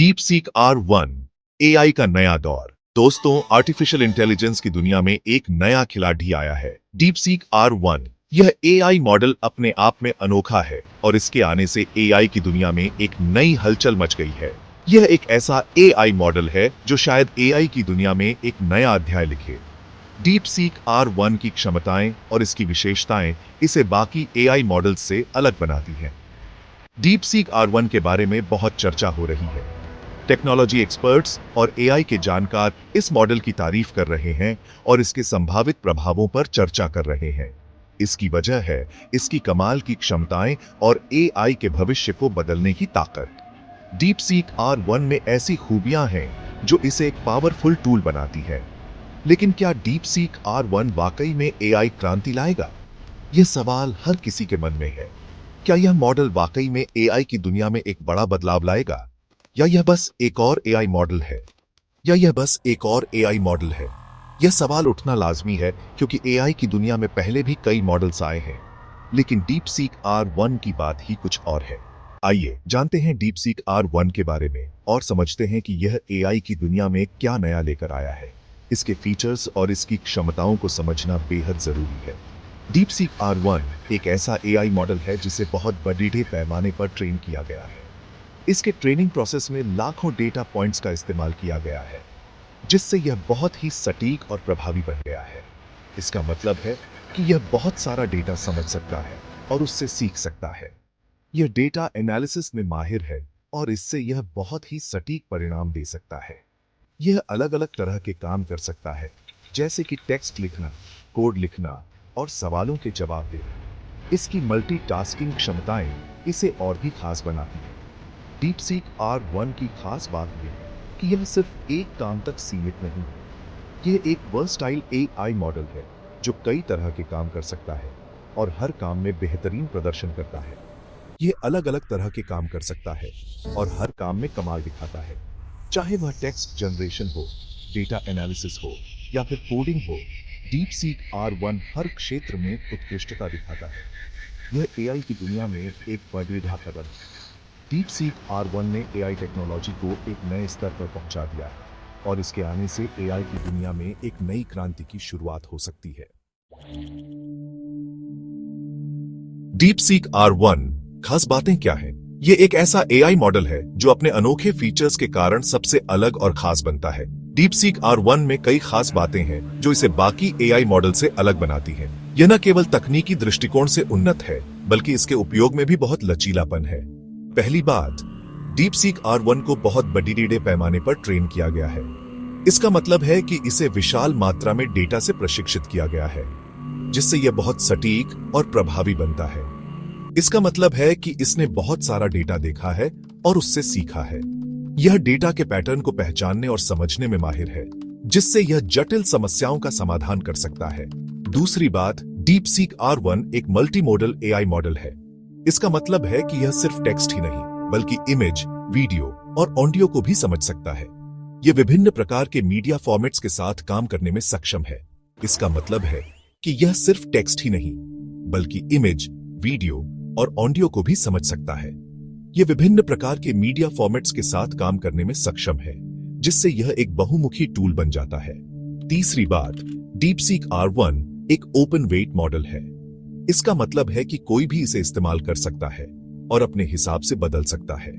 Deep seek R1 AI का नया दौर। दोस्तों, आर्टिफिशियल इंटेलिजेंस की दुनिया में एक नया खिलाड़ी आया है, डीप सीक R1। यह एआई मॉडल अपने आप में अनोखा है और इसके आने से एआई की दुनिया में एक नई हलचल मच गई है। यह एक ऐसा एआई मॉडल है जो शायद एआई की दुनिया में एक नया अध्याय लिखे। डीप सीक R1 की क्षमताएं और इसकी विशेषताएं इसे बाकी एआई मॉडल्स से अलग बनाती हैं। डीप सीक R1 के बारे में बहुत चर्चा हो रही है। टेक्नोलॉजी एक्सपर्ट्स और एआई के जानकार इस मॉडल की तारीफ कर रहे हैं और इसके संभावित प्रभावों पर चर्चा कर रहे हैं। इसकी वजह है इसकी कमाल की क्षमताएं और एआई के भविष्य को बदलने की ताकत। डीप सीक R1 में ऐसी खूबियां हैं जो इसे एक पावरफुल टूल बनाती है। लेकिन क्या डीप सीक R1 वाकई में एआई क्रांति लाएगा? यह सवाल हर किसी के मन में है। क्या यह मॉडल वाकई में एआई की दुनिया में एक बड़ा बदलाव लाएगा, या यह बस एक और एआई मॉडल है? यह सवाल उठना लाजमी है क्योंकि एआई की दुनिया में पहले भी कई मॉडल्स आए हैं, लेकिन डीप सीक R1 की बात ही कुछ और है। आइए जानते हैं डीप सीक R1 के बारे में और समझते हैं कि यह एआई की दुनिया में क्या नया लेकर आया है। इसके फीचर्स और इसकी क्षमताओं को समझना बेहद जरूरी है। डीप सीक R1 एक ऐसा एआई मॉडल है जिसे बहुत बड़े पैमाने पर ट्रेन किया गया है। इसके ट्रेनिंग प्रोसेस में लाखों डेटा पॉइंट्स का इस्तेमाल किया गया है, जिससे यह बहुत ही सटीक और प्रभावी बन गया है। इसका मतलब है कि यह बहुत सारा डेटा समझ सकता है और उससे सीख सकता है। यह डेटा एनालिसिस में माहिर है और इससे यह बहुत ही सटीक परिणाम दे सकता है। यह अलग अलग तरह के काम कर सकता है, जैसे कि टेक्स्ट लिखना, कोड लिखना और सवालों के जवाब देना। इसकी मल्टीटास्किंग क्षमताएं इसे और भी खास बनाती हैं। डीप सीक R1 की खास बात यह है कि यह सिर्फ एक काम तक सीमित नहीं है। यह एक वर्सटाइल एआई मॉडल है जो कई तरह के काम कर सकता है और हर काम में बेहतरीन प्रदर्शन करता है। यह अलग अलग तरह के काम कर सकता है और हर काम में कमाल दिखाता है, चाहे वह टेक्स्ट जनरेशन हो, डेटा एनालिसिस हो या फिर कोडिंग हो। डीप सीक R1 हर क्षेत्र में उत्कृष्टता दिखाता है। यह एआई की दुनिया में एक बड़ी कदम है। डीप सीक R1 ने एआई टेक्नोलॉजी को एक नए स्तर पर पहुंचा दिया है और इसके आने से एआई की दुनिया में एक नई क्रांति की शुरुआत हो सकती है। डीप सीक R1 खास बातें क्या हैं? यह एक ऐसा एआई मॉडल है जो अपने अनोखे फीचर्स के कारण सबसे अलग और खास बनता है। डीप सीक R1 में कई खास बातें हैं जो इसे बाकी एआई मॉडल से अलग बनाती हैं। यह न केवल तकनीकी दृष्टिकोण से उन्नत है, बल्कि इसके उपयोग में भी बहुत लचीलापन है। पहली बात, डीप सीक R1 को बहुत बड़े पैमाने पर ट्रेन किया गया है। इसका मतलब है कि इसे विशाल मात्रा में डेटा से प्रशिक्षित किया गया है, जिससे यह बहुत सटीक और प्रभावी बनता है। इसका मतलब है कि इसने बहुत सारा डेटा देखा है और उससे सीखा है। यह डेटा के पैटर्न को पहचानने और समझने में माहिर है, जिससे यह जटिल समस्याओं का समाधान कर सकता है। दूसरी बात, डीप सीक R1 एक मल्टीमोडल एआई मॉडल है। इसका मतलब है कि यह सिर्फ टेक्स्ट ही नहीं, बल्कि इमेज, वीडियो और ऑडियो को भी समझ सकता है। यह विभिन्न प्रकार के मीडिया फॉर्मेट्स के साथ काम करने में सक्षम है। इसका मतलब है कि यह सिर्फ टेक्स्ट ही नहीं, बल्कि इमेज, वीडियो और ऑडियो को भी समझ सकता है। यह विभिन्न प्रकार के मीडिया फॉर्मेट्स के साथ काम करने में सक्षम है, जिससे यह एक बहुमुखी टूल बन जाता है। तीसरी बात, डीप सीक R1 एक ओपन वेट मॉडल है। इसका मतलब है कि कोई भी इसे इस्तेमाल कर सकता है और अपने हिसाब से बदल सकता है।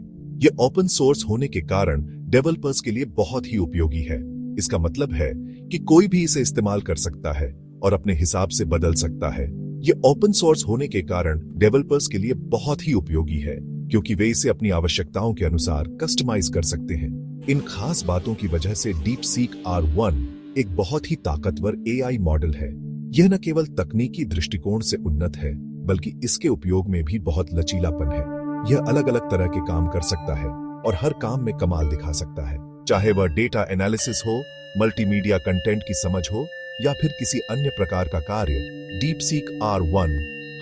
यह ओपन सोर्स होने के कारण डेवलपर्स के लिए बहुत ही उपयोगी है। इसका मतलब है कि कोई भी इसे इस्तेमाल कर सकता है और अपने हिसाब से बदल सकता है। यह ओपन सोर्स होने के कारण डेवलपर्स के लिए बहुत ही उपयोगी है, क्योंकि वे इसे अपनी आवश्यकताओं के अनुसार कस्टमाइज कर सकते हैं। इन खास बातों की वजह से डीप सीक R1 एक बहुत ही ताकतवर एआई मॉडल है। यह न केवल तकनीकी दृष्टिकोण से उन्नत है, बल्कि इसके उपयोग में भी बहुत लचीलापन है। यह अलग अलग तरह के काम कर सकता है और हर काम में कमाल दिखा सकता है, चाहे वह डेटा एनालिसिस हो, मल्टीमीडिया कंटेंट की समझ हो या फिर किसी अन्य प्रकार का कार्य। डीप सीक R1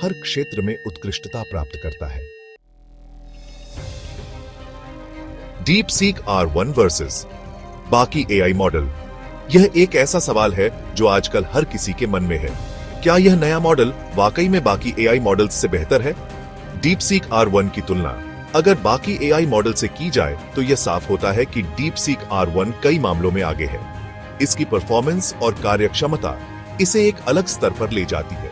हर क्षेत्र में उत्कृष्टता प्राप्त करता है। डीप सीक R1 वर्सेस बाकी एआई मॉडल। यह एक ऐसा सवाल है जो आजकल हर किसी के मन में है। क्या यह नया मॉडल वाकई में बाकी एआई मॉडल्स से बेहतर है? डीप सीक R1 की तुलना अगर बाकी एआई मॉडल से की जाए तो यह साफ होता है कि DeepSeek R1 कई मामलों में आगे है। इसकी परफॉर्मेंस और कार्यक्षमता इसे एक अलग स्तर पर ले जाती है।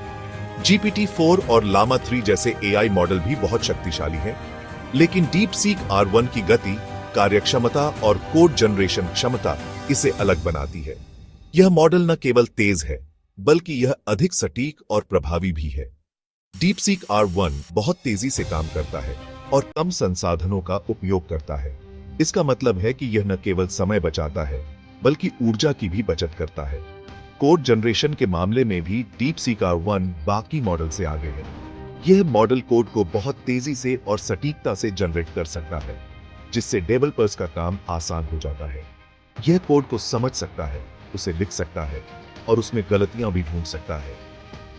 GPT-4 और Llama 3 जैसे एआई मॉडल भी बहुत शक्तिशाली हैं, लेकिन DeepSeek R1 की गति, कार्यक्षमता और कोड जनरेशन क्षमता इसे अलग बनाती है। यह मॉडल न केवल तेज है, बल्कि यह अधिक सटीक और प्रभावी भी है। DeepSeek R1 बहुत तेजी से काम करता है और कम संसाधनों का उपयोग करता है। इसका मतलब है कि यह न केवल समय बचाता है, बल्कि ऊर्जा की भी बचत करता है। कोड जनरेशन के मामले में भी DeepSeek R1 बाकी मॉडल से आगे है। यह मॉडल कोड को बहुत तेजी से और सटीकता से जनरेट कर सकता है, जिससे डेवलपर्स का काम आसान हो जाता है। यह कोड को समझ सकता है, उसे लिख सकता है और उसमें गलतियां भी ढूंढ सकता है।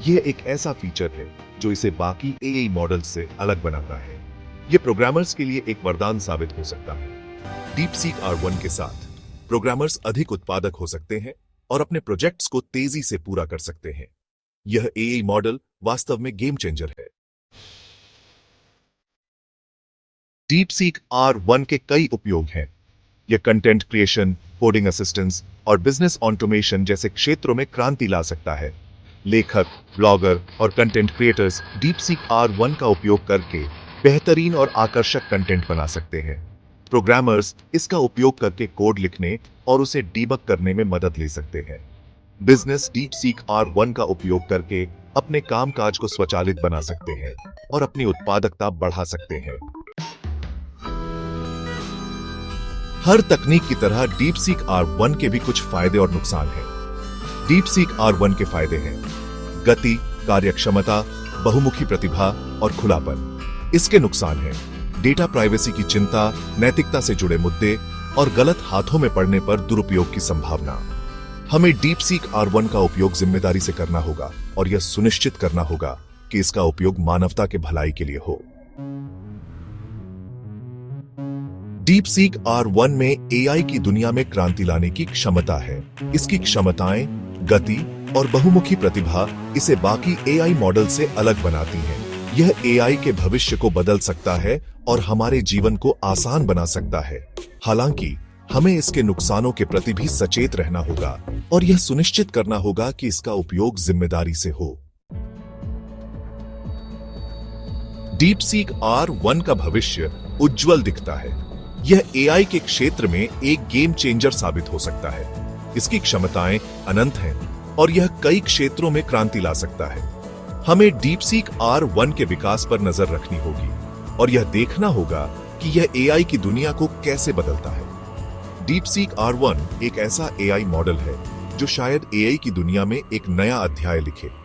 यह एक ऐसा फीचर है जो इसे बाकी एआई मॉडल से अलग बनाता है। यह प्रोग्रामर्स के लिए एक वरदान साबित हो सकता है। DeepSeek R1 के साथ प्रोग्रामर्स अधिक उत्पादक हो सकते हैं और अपने प्रोजेक्ट्स को तेजी से पूरा कर सकते हैं। यह एआई मॉडल वास्तव में गेम चेंजर है। DeepSeek R1 के कई उपयोग हैं। यह कंटेंट क्रिएशन, कोडिंग असिस्टेंस और बिजनेस ऑटोमेशन जैसे क्षेत्रों में क्रांति ला सकता है। लेखक, ब्लॉगर और कंटेंट क्रिएटर्स DeepSeek R1 का उपयोग करके बेहतरीन और आकर्षक कंटेंट बना सकते हैं। प्रोग्रामर्स इसका उपयोग करके कोड लिखने और उसे डीबग करने में मदद ले सकते हैं। बिजनेस DeepSeek R1 का उपयोग करके अपने कामकाज को स्वचालित बना सकते हैं और अपनी उत्पादकता बढ़ा सकते हैं। हर तकनीक की तरह DeepSeek R1 के भी कुछ फायदे और नुकसान हैं। DeepSeek R1 के फायदे हैं गति, कार्यक्षमता, बहुमुखी प्रतिभा और खुलापन। इसके नुकसान हैं डेटा प्राइवेसी की चिंता, नैतिकता से जुड़े मुद्दे और गलत हाथों में पड़ने पर दुरुपयोग की संभावना। हमें DeepSeek R1 का उपयोग जिम्मेदारी से करना होगा और यह सुनिश्चित करना होगा कि इसका उपयोग मानवता के भलाई के लिए हो। DeepSeek R1 में एआई की दुनिया में क्रांति लाने की क्षमता है। इसकी क्षमताएं, गति और बहुमुखी प्रतिभा इसे बाकी एआई मॉडल से अलग बनाती हैं। यह एआई के भविष्य को बदल सकता है और हमारे जीवन को आसान बना सकता है। हालांकि हमें इसके नुकसानों के प्रति भी सचेत रहना होगा और यह सुनिश्चित करना होगा कि इसका उपयोग जिम्मेदारी से हो। DeepSeek R1 का भविष्य उज्जवल दिखता है। यह एआई के क्षेत्र में एक गेम चेंजर साबित हो सकता है। इसकी क्षमताएं अनंत हैं और यह कई क्षेत्रों में क्रांति ला सकता है। हमें DeepSeek R1 के विकास पर नजर रखनी होगी और यह देखना होगा कि यह एआई की दुनिया को कैसे बदलता है। DeepSeek R1 एक ऐसा एआई मॉडल है जो शायद एआई की दुनिया में एक नया अध्याय लिखे।